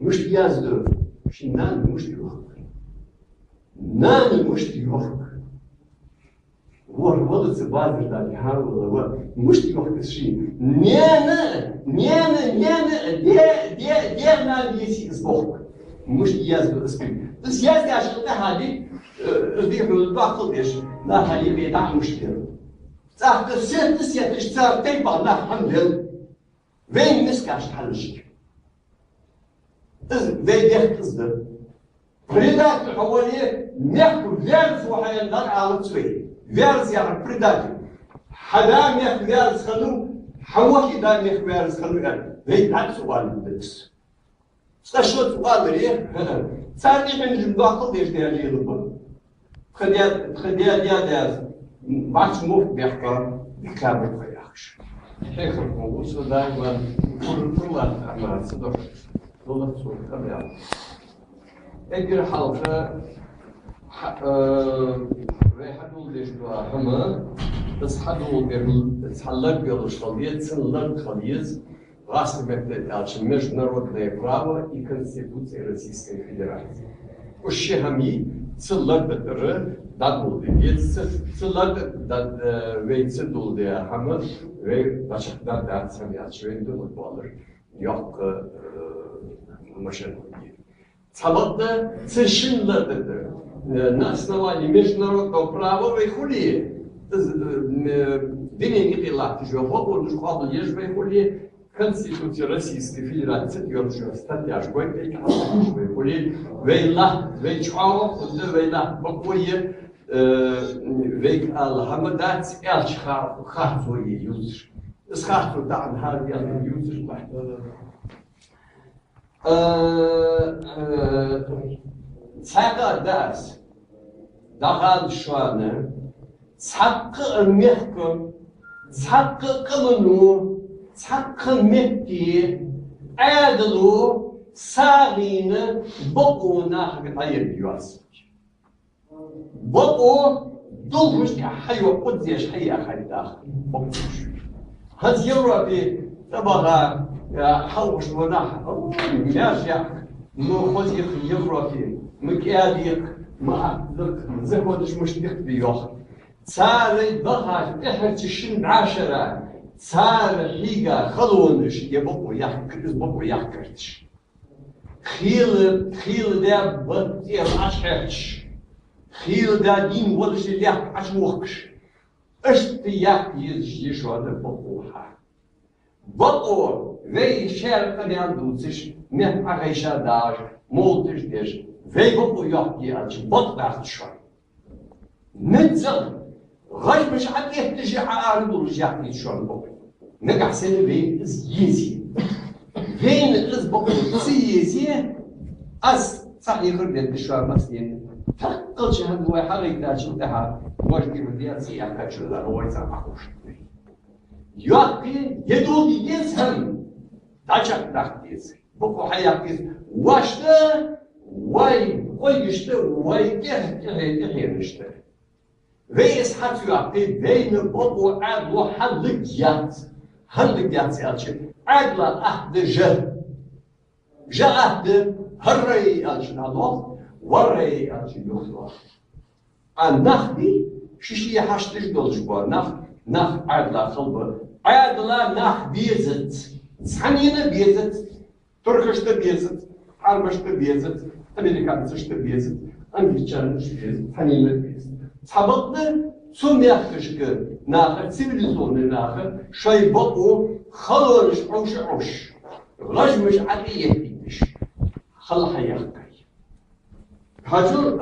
مش يازدو شنان مش يوخ نان مش يوخ ورمضة سبادر دا يحاول مش يوخ تشين نيانا دي نان يسي اسبوخ مش يازدو اسبوخ بس يازدو عشان هذه البيع والباقل ايش لا هاي بيدع مشكلة صح السياسة اشتغل تيبع لا حمل وين مسكاش تحلش وين يختصر بريدات الحوالية نحكو فيرز وحيا نضع على تسوي فيرز يعني بريدات حدام يخ فيرز خلو حوالي دام يخ فيرز خلو يعني وين عاد سؤال بس استشهد سؤال ريه ساعتي من الباقل ايش ديالي يضبط تخديات دياز بعد موف بيحكى بكامل خياخش هيك القوس دائما كل ما صدق والله صوت خبيان اجر حلقه حدول ليش هما بس حدول بيتحلق بالشغليات سنلق خليز راس بيتعش مش народная право и конституция Российской Федерации والشهمي سلط بتر دادول ديت سلط داد ويتسدول ديا حمل وباشك داد سميات شوين دول بالر yok машину. Самотно совершенно на основании международного права выходили. День не лапти, что он уже ходил, ешь выходили. Конституция Российской Федерации, твердая статья, что это выходили. Вейла, вейчао, вейла, покое, вейк Алхамадат, эльчхар, харту и юзер. Схарту дан харди ал юзер. Сага дас, дахал шуана, сакка мехко, сакка каману, сакка мехки, адлу, сагина, бокуна хагатайр юас. Боку долгуш حيوة قديش حيا خليداخ بوكش هاد يوروبي تبغى حوش مناح ماشي مو خذي في يوروبي مكاديق ما زهودش مش بيوخ صار ضغط احنا تشن عشرة صار حيقة خلونش يبقوا يحكرش بقوا يحكرش خيل ده بطير عشرش خيل ده دين ولش اللي عشوخش اشتياق يشو هذا بقوها بقو وي شارع قدام دوتش نه عيشة داش مولتش ديش وي بقو يحكي عش بطبخ شو نتزل غير مش عاد يحتاج عارض ورجع شو بقو نقع سنة بين زيزي بين از بقو زيزي از صحيح غير شو مسين تقلش هاد واحد يداش وتاع واش كيف ديال سياق كاتشو لا هو يسامحوش ياكي يدو يسهم تاجك تاكيز بوكو حياكيز واش ده واي يشته واي كهينشته ويس حتى ياكي بين بوكو عاد وحلقيات سالش عاد لا أحد جاء أحد هري الجنادوف وري الجنوخ النخدي شيء حشتش دولش بار نخ عدلا خلبه عدلا نخ بيزت سحنينا بيزت تركشت بيزت عربشت بيزت أمريكانسشت بيزت أمريكانش بيزت سحنينا بيزت صحبتنا سوم يخشك ناخر سيفيليزون ناخر شيء بقو خلورش عوش رجمش عادية بيش خل حياك هاجو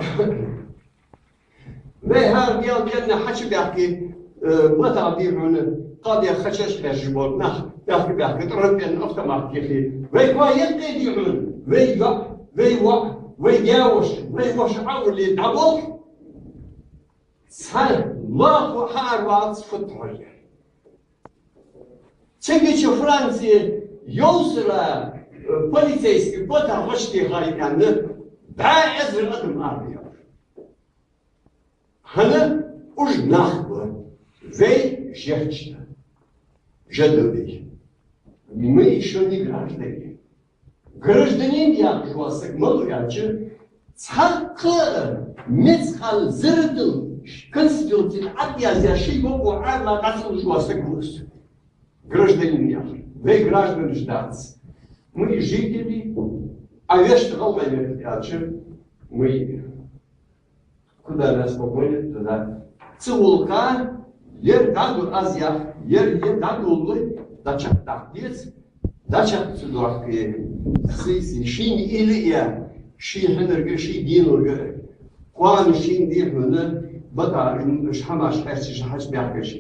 ما هار ديال كنا حشي بيحكي بغا بيعون قاضي خشاش خرجبور نخ بيحكي ترد بين اخت ما كيفي ويكوا يبقى يعون ويجاوش عاول يدعبل سهل الله حار فتح تيجي فرنسي يوصل полицейский потому что غايبان بعد القدم عربي هنا уж нахуй вей женщина жадовей мы еще не граждане Гражданин я жуасык мылуячы, цақы мецқал зырдыл конституция отъязящий богу адла касыл жуасык гус. Гражданин я, вы граждане ждаться. Мы жители, а вещь голубая ячы, мы куда нас погонят туда. Цивулка, ер даду азия, ер даду лы, дачак тахтец, дачак цудуахки. شين إليه شين هنرجع شين دينورجع قوان شين دين هنا بقى مش حماش حاسس حاجة بيحكيش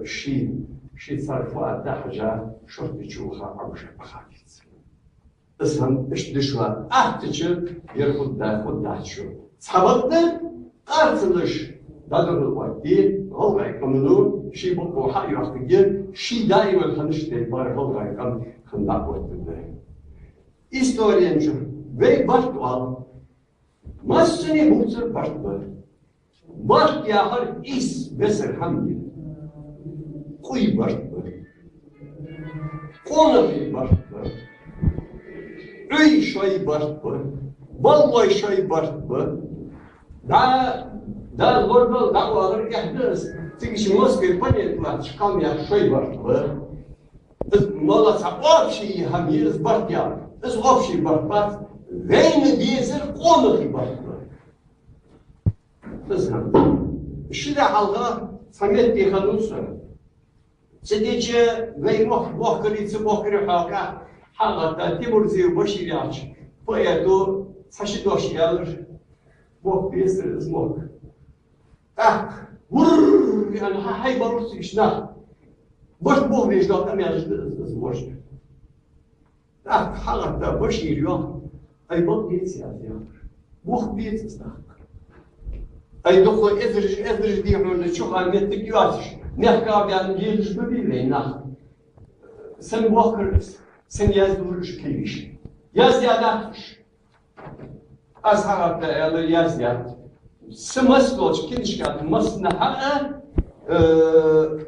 شين صار ده حاجة شرط تشوفها أو شيء بخاطر اسهم إيش دشوا أحتجر يرخد ده خد ده شو صحبتنا قارتلش ده الوقتي هو يكملون شيء بقوا حق يحتجر شيء دائما خنشتي بار هو يكمل خندق İstoryacı ve baştual masını bulsa baştual baş yahar is beser hamdi kuy baştual konafi baştual öy şoy baştual vallahi şoy baştual da lorbal da alır yahdız tıkış Moskva panetla çıkam ya şoy baştual mala sabah şey hamir baştual is optie barbat, weinig deze onige barbat. Dus şurada halga samet dihanusa. Sedece ve moh kırıcı halga halga Timurzi'yi başıylaç. Poetu saçı doşyalır. Moh besiriz moh. Vurr yani hay barus işna. Boş boh vecdatam yazdı boş. حلقة بشير يوم أي بطيء سياسي بوخ بيت استخدم أي دخل إذرج دي حول شو عملت تكياتش نحكي يعني جيلش ببيلي نح سن وكر سن يزدورش كيش يزيادش أصحاب يعني يزياد سمسلوش كيش كات مسنحة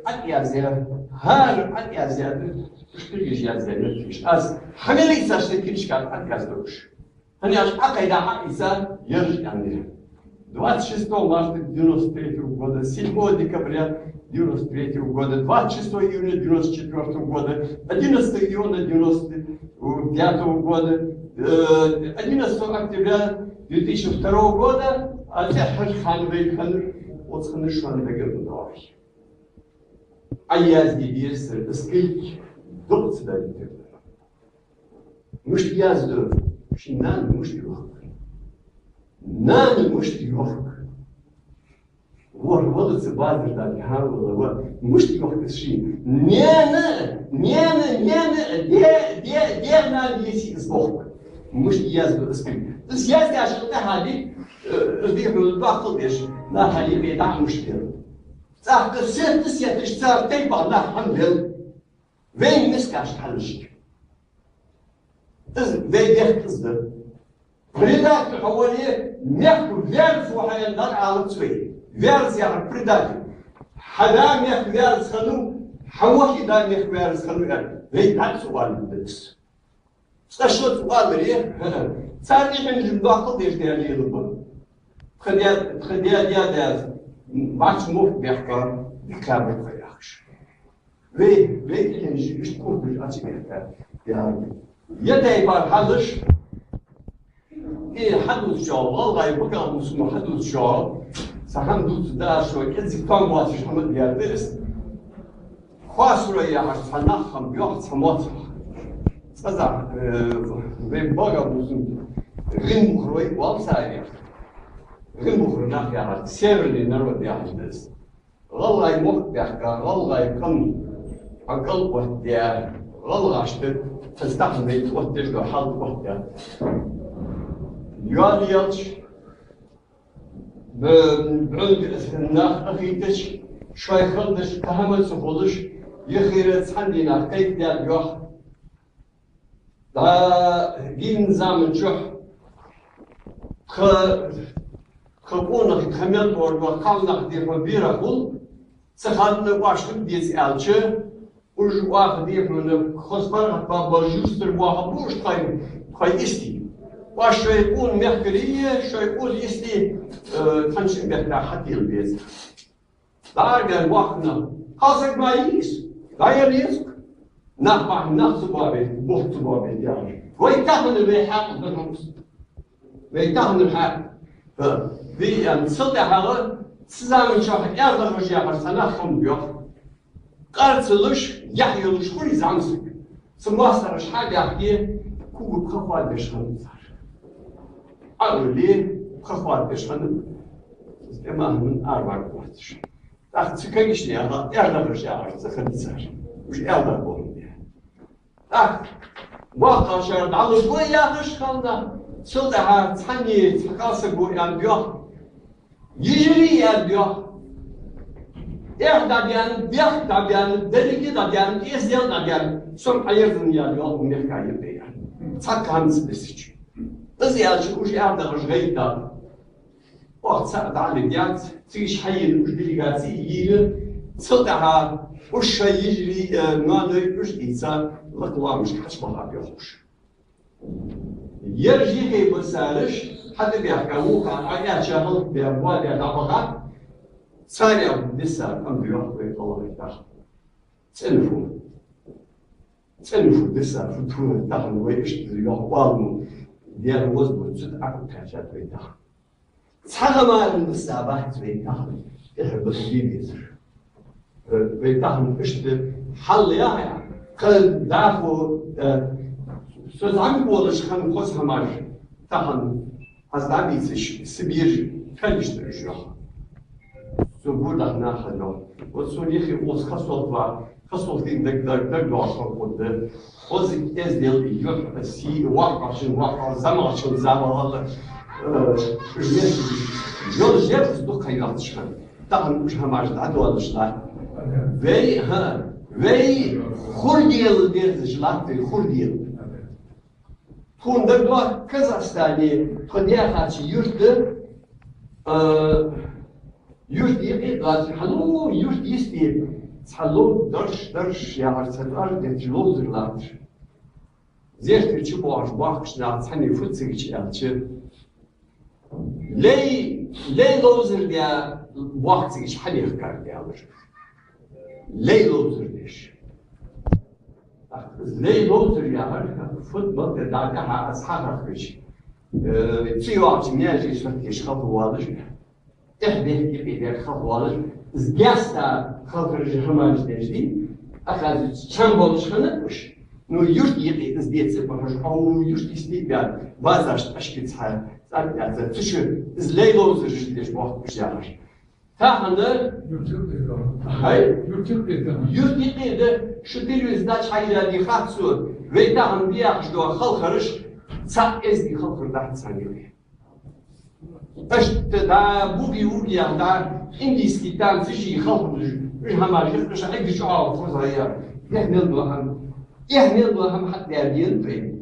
أتيازيا هر أتيازيا Şükür yazıları az hamile saçlı kirişkan arkadaşlar. Hani akayda hakisa yarış yani. 26 марта 93 года, 7 декабря 93 года, 26 июня 94 года, 11 июня 95 года, 11 октября 2002 года, а теперь ханвей от ханышан дегендовый. А я здесь скільки Dokuz da bitirdi. Müşt yazdı. Şimdi müşt yok. Müşt yok. Var bazıdan havlu müşt yok şey. Ne yesi zbok. Müşt yazdı iskil. Biz yazdı aşkta hali bir bakıl bir. Na hali bir daha müşt. Zaten sen tsyetiş zartay bana hamdel. Vem miskaş kalışık. Ve dehkızdı. Предатель havali mehku verz vahayandan alıp çıkıyor. Verz yani предатель. Hada mehku verz kanu, havahi da mehku verz kanu yani. Ve tak sual biliriz. İşte şu sual veriyor. Sadece ben şimdi akıl değiştirdiğim bu. Tkıdiya diyaz. Baş muht mehka dikabet kayakış. Ve ikinci üç kurduş açık etler. Yani يدعي بار حدش إيه حدث شاء والله يبقى مسمى حدث شاء سحمدوت ده شوي كذي فهم واسش حمد بيردرس خاصة يا عش فنخم بيوح سمات سأزع بين بقى مسمى غين بخروي والساير غين بخرو نخ يا عش سيرلي نرد يا عش درس والله يمخ بيحكى والله يكم عقل وحد يا والله عشت تستخدم توتر له حل وحده ياليش بعند الناخ أخيتش شوي خلدش تحمل سخولش يخيرت عندنا كيف دال يوح دا جين زمن شح خبونا خميل ورد وقالنا خدير مبيرة خل سخالنا واشتم ديز ألشة وش واحد يفهم خصبر بابا جوستر واحد بوش خاي استي واش يكون مخكرية شو يقول استي تنشن بيحتاج حتى البيت دارجن واحدنا حاسك ما يس لا يريسك نحبح نفس بابي بوت بابي يعني ويتهم الحق بالنص ويتهم الحق في الصدق هذا سزام شاف يرضى مش يعرف سنخم بيوخ قرصلش يحيلش كل زمسك سماسترش حاجة يحكي كوب خفاض بشخن أولي خفاض بشخن إما من 4 قواتش أخذ سكيش ليها يرضى مش يعرف سخن سار مش يرضى بقول ليها واقع شرط على البوي ياخش خلنا صدق تحني تقاسك بوي بيوخ يجري بيوخ دابيان بيخ دابيان دريكي دابيان إزيل دابيان سوم حيرزن يا اليوم ونحكي بيان تحك هنس بسيج إزيل شكوش يعرض غيتا وقت ساعد على بيات تيجي حي وش ديليغاتي يجي صدقها وش يجري نانوي وش إنسان لقوا مش حشبها بيخوش يرجي هي بسالش حتى بيحكوا عن عيال شهر بيبوالي دابغات سارع لسه أم بيوحي الله يتاخد تسألفوا لسه فتونا تاخد ويشتري يوحوالمو ديال وزبو تسد أكو كاشات ويتاخد تسحق ما المستعبات ويتاخد يحب الجيب يسر ويتاخد اشتري حل ياهي قد دافو سوز عمي بولش خان خصها ماش تاخد هزدابي سبير كان يشتري شوخ سبورة ناخذه والسونيخي وص خصوص دين دك واقع قد وص إزديل يجوع سي واقع شن واقع زمان شن زمان والله يوم جبت دق هيات شن طبعا مش هم عجد عدو ولا شلا وي خرديل دير جلات في خرديل تكون دك دوا كازاخستاني خديها خاتشي يرد يوش ديقي غازي حلو يوش ديستي حلو درش يا عرسدار ديتلوز لاتر زيش تشوفوا عجباك شنا تحني فتسك شيء لي لوزر ديا وقت إيش حني خكار ديا مش لي لوزر ليش لي لوزر يا هر فوتبول تدعكها أصحابها كش تيجي وقت مياجي شفت إيش خطوة واضح إحدى يقيد خطوة زجاستا خاطر هماش داشتي أخذ شامبولش خنقش نو يوش يقيد زديت سبحش أو يوش يستيقظ بازاش أشكي صحة صار يعني تشو زليلو زرش ديش وقت مش يعرف فهنا هاي يقيد شو تلو زداش حاجة دي خاصو ويدا هم بياخش دو خلخرش صار إزدي خلخر تحت ثانية باش دا بوغي دا انديسكي تاع تجي خلق هما يخرج عليك شعار فوزايا يحمل هم حتى ديال بي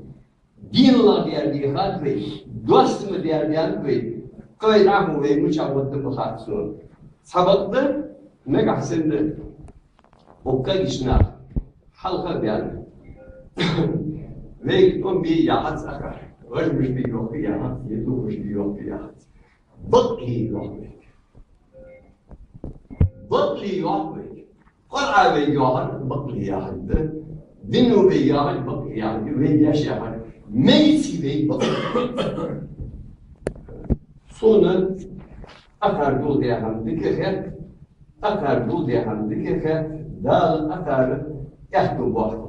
دين الله ديال دي خاطري دوست ديال بي قايد عمو بي مش عود بخاطسون سبقنا نجح سن وكايشنا حلقه ديال وي ام بي يا حد اخر واش مش بيوقف يا حد يدوب مش بيوقف يا حد بطلي يوحوي بطلي يوحوي قرعة بيجاهر بطلي يا حد دينو بيجاهر بطلي يا حد ويجاش يا حد ميتي بي بطلي صونا أثر دود يا حد ذكر أثر دود يا حد ذكر دال أثر يحكم واحد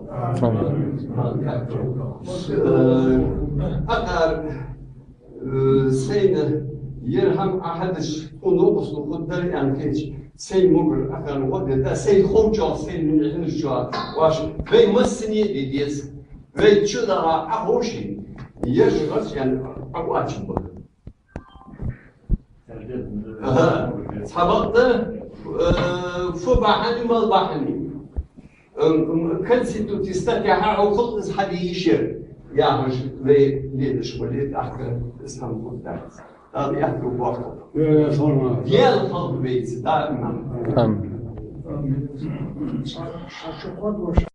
أثر سين يرهم أحدش ونقص نقدر يعني كيش سين مقر أكان وقت سين خوجة سين من الجوار واش في مسني ديس في تشدرا أهوشي يرجع يعني أقواتش بقى سبقت فبحني ما بحني كل ستو تستطيع أو خلص حد يشير يا هش في ليش وليد أحكي اسمه قداس هذا يحكي بوقته ديال خلق بيت دائما Шашукот